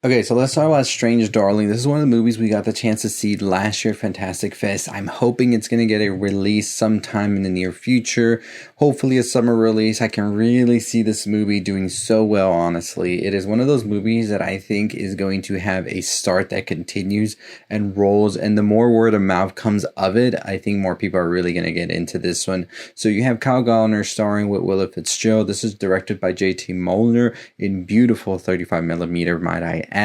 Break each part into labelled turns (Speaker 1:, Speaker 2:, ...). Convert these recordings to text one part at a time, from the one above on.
Speaker 1: Okay, so let's talk about Strange Darling. This is one of the movies we got the chance to see last year at Fantastic Fest. I'm hoping it's going to get a release sometime in the near future. Hopefully a summer release. I can really see this movie doing so well, honestly. It is one of those movies that I think is going to have a start that continues and rolls. And the more word of mouth comes of it, I think more people are really going to get into this one. So you have Gallner starring with Willa Fitzgerald. This is directed by JT Mollner in beautiful 35mm, might I add.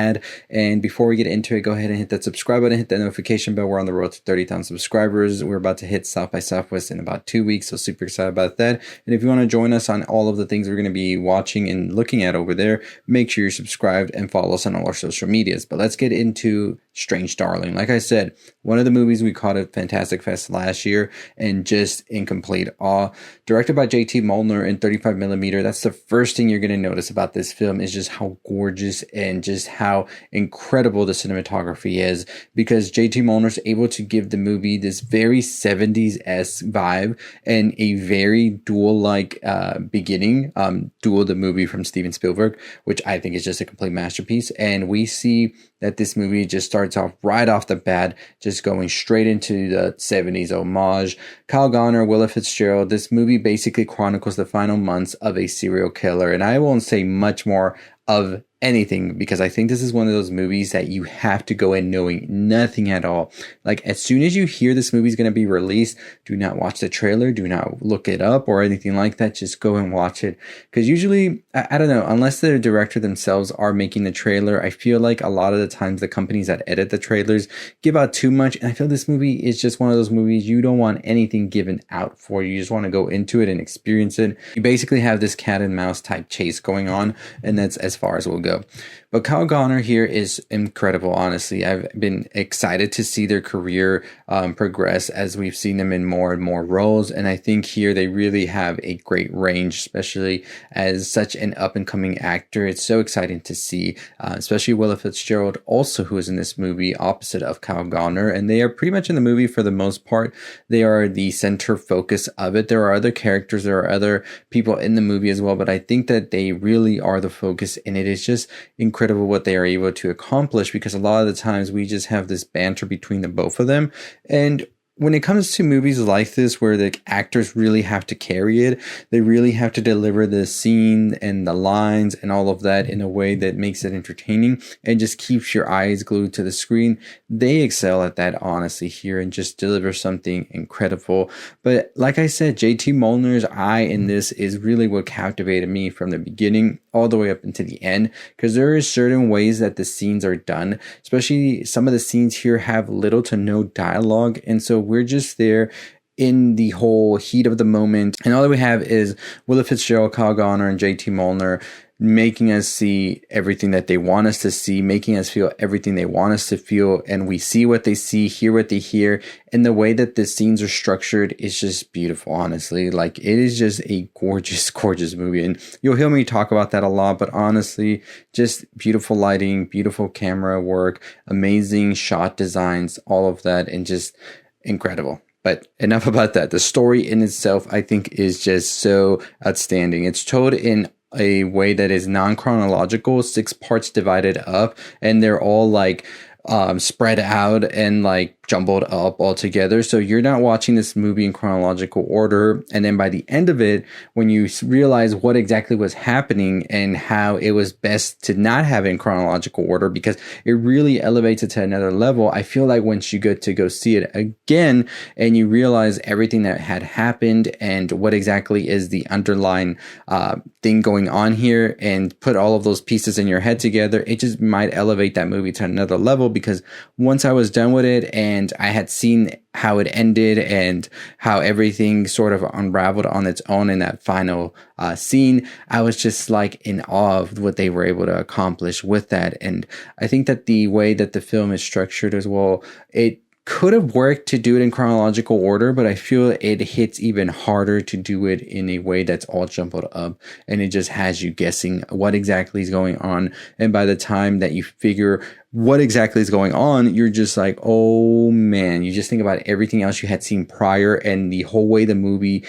Speaker 1: And before we get into it, go ahead and hit that subscribe button, hit that notification bell. We're on the road to 30,000 subscribers. We're about to hit South by Southwest in about 2 weeks, so super excited about that. And if you want to join us on all of the things we're going to be watching and looking at over there, make sure you're subscribed and follow us on all our social medias. But let's get into Strange Darling. Like I said, one of the movies we caught at Fantastic Fest last year and just in complete awe. Directed by JT Mollner in 35mm. That's the first thing you're going to notice about this film is just how gorgeous and just how incredible the cinematography is, because JT Mollner is able to give the movie this very 70s-esque vibe and a very Duel-like beginning. Duel, the movie from Steven Spielberg, which I think is just a complete masterpiece. And we see that this movie just starts off right off the bat, just going straight into the 70s homage. Gallner, Willa Fitzgerald. This movie basically chronicles the final months of a serial killer. And I won't say much more of anything because I think this is one of those movies that you have to go in knowing nothing at all. Like, as soon as you hear this movie is going to be released, do not watch the trailer, do not look it up or anything like that. Just go and watch it, because usually, I don't know, unless the director themselves are making the trailer, I feel like a lot of the times the companies that edit the trailers give out too much, and I feel this movie is just one of those movies you don't want anything given out for. You just want to go into it and experience it. You basically have this cat and mouse type chase going on, and that's as far as we'll go. But Gallner here is incredible, honestly. I've been excited to see their career progress as we've seen them in more and more roles. And I think here they really have a great range, especially as such an up-and-coming actor. It's so exciting to see, especially Willa Fitzgerald, also who is in this movie opposite of Gallner. And they are pretty much in the movie for the most part. They are the center focus of it. There are other characters, there are other people in the movie as well, but I think that they really are the focus, and it is just incredible what they are able to accomplish, because a lot of the times we just have this banter between the both of them. And when it comes to movies like this where the actors really have to carry it, they really have to deliver the scene and the lines and all of that in a way that makes it entertaining and just keeps your eyes glued to the screen. They excel at that, honestly, here, and just deliver something incredible. But like I said, JT Mollner's eye in this is really what captivated me from the beginning all the way up into the end, because there are certain ways that the scenes are done, especially some of the scenes here have little to no dialogue, and so we're just there in the whole heat of the moment, and all that we have is Willa Fitzgerald, Gallner, and JT Mollner making us see everything that they want us to see, making us feel everything they want us to feel, and we see what they see, hear what they hear, and the way that the scenes are structured is just beautiful, honestly. Like, it is just a gorgeous, gorgeous movie, and you'll hear me talk about that a lot, but honestly, just beautiful lighting, beautiful camera work, amazing shot designs, all of that, and just incredible. But enough about that. The story in itself, I think, is just so outstanding. It's told in a way that is non-chronological, 6 parts divided up, and they're all like spread out and like jumbled up all together. So you're not watching this movie in chronological order, and then by the end of it, when you realize what exactly was happening and how it was best to not have it in chronological order, because it really elevates it to another level. I feel like once you get to go see it again and you realize everything that had happened and what exactly is the underlying thing going on here, and put all of those pieces in your head together, it just might elevate that movie to another level. Because once I was done with it and I had seen how it ended and how everything sort of unraveled on its own in that final scene, I was just like in awe of what they were able to accomplish with that. And I think that the way that the film is structured as well, it could have worked to do it in chronological order, but I feel it hits even harder to do it in a way that's all jumbled up, and it just has you guessing what exactly is going on. And by the time that you figure what exactly is going on, you're just like, oh man, you just think about everything else you had seen prior and the whole way the movie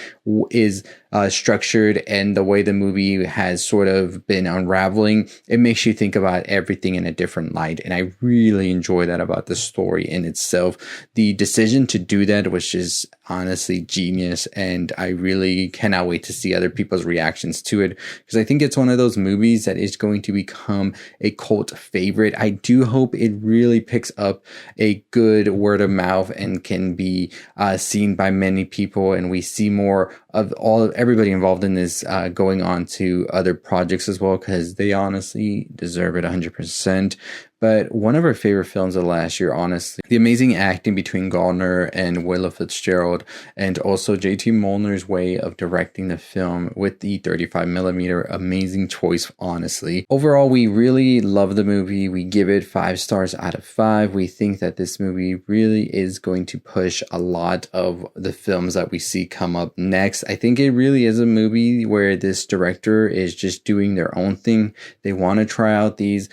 Speaker 1: is structured and the way the movie has sort of been unraveling. It makes you think about everything in a different light. And I really enjoy that about the story in itself. The decision to do that was just honestly genius. And I really cannot wait to see other people's reactions to it, because I think it's one of those movies that is going to become a cult favorite. I do hope it really picks up a good word of mouth and can be seen by many people, and we see more of everybody involved in this going on to other projects as well, because they honestly deserve it 100%. But one of our favorite films of last year, honestly, the amazing acting between Gallner and Willa Fitzgerald, and also JT Mollner's way of directing the film with the 35mm, amazing choice, honestly. Overall, we really love the movie. We give it 5 stars out of 5. We think that this movie really is going to push a lot of the films that we see come up next. I think it really is a movie where this director is just doing their own thing. They want to try out these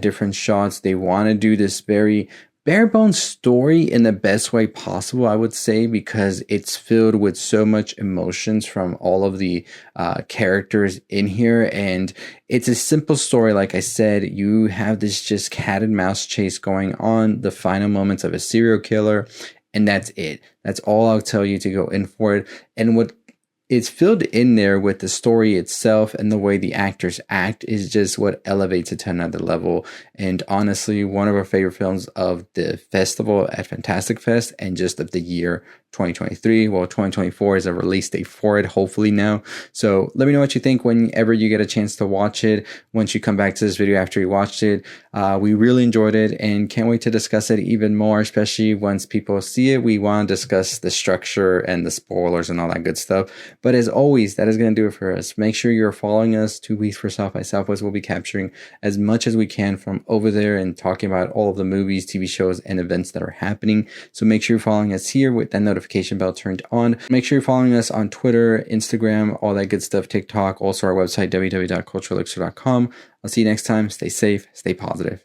Speaker 1: different shots. They want to do this very bare bones story in the best way possible, I would say, because it's filled with so much emotions from all of the characters in here. And it's a simple story. Like I said, you have this just cat and mouse chase going on, the final moments of a serial killer, and that's it. That's all I'll tell you to go in for it. And what it's filled in there with the story itself and the way the actors act is just what elevates it to another level. And honestly, one of our favorite films of the festival at Fantastic Fest and just of the year 2023. Well, 2024 is a release date for it, hopefully now. So let me know what you think whenever you get a chance to watch it. Once you come back to this video after you watched it, we really enjoyed it and can't wait to discuss it even more, especially once people see it. We want to discuss the structure and the spoilers and all that good stuff. But as always, that is going to do it for us. Make sure you're following us 2 weeks for South by Southwest. We'll be capturing as much as we can from over there and talking about all of the movies, TV shows, and events that are happening. So make sure you're following us here with that notification bell turned on. Make sure you're following us on Twitter, Instagram, all that good stuff, TikTok, also our website, www.culturalelixir.com. I'll see you next time. Stay safe, stay positive.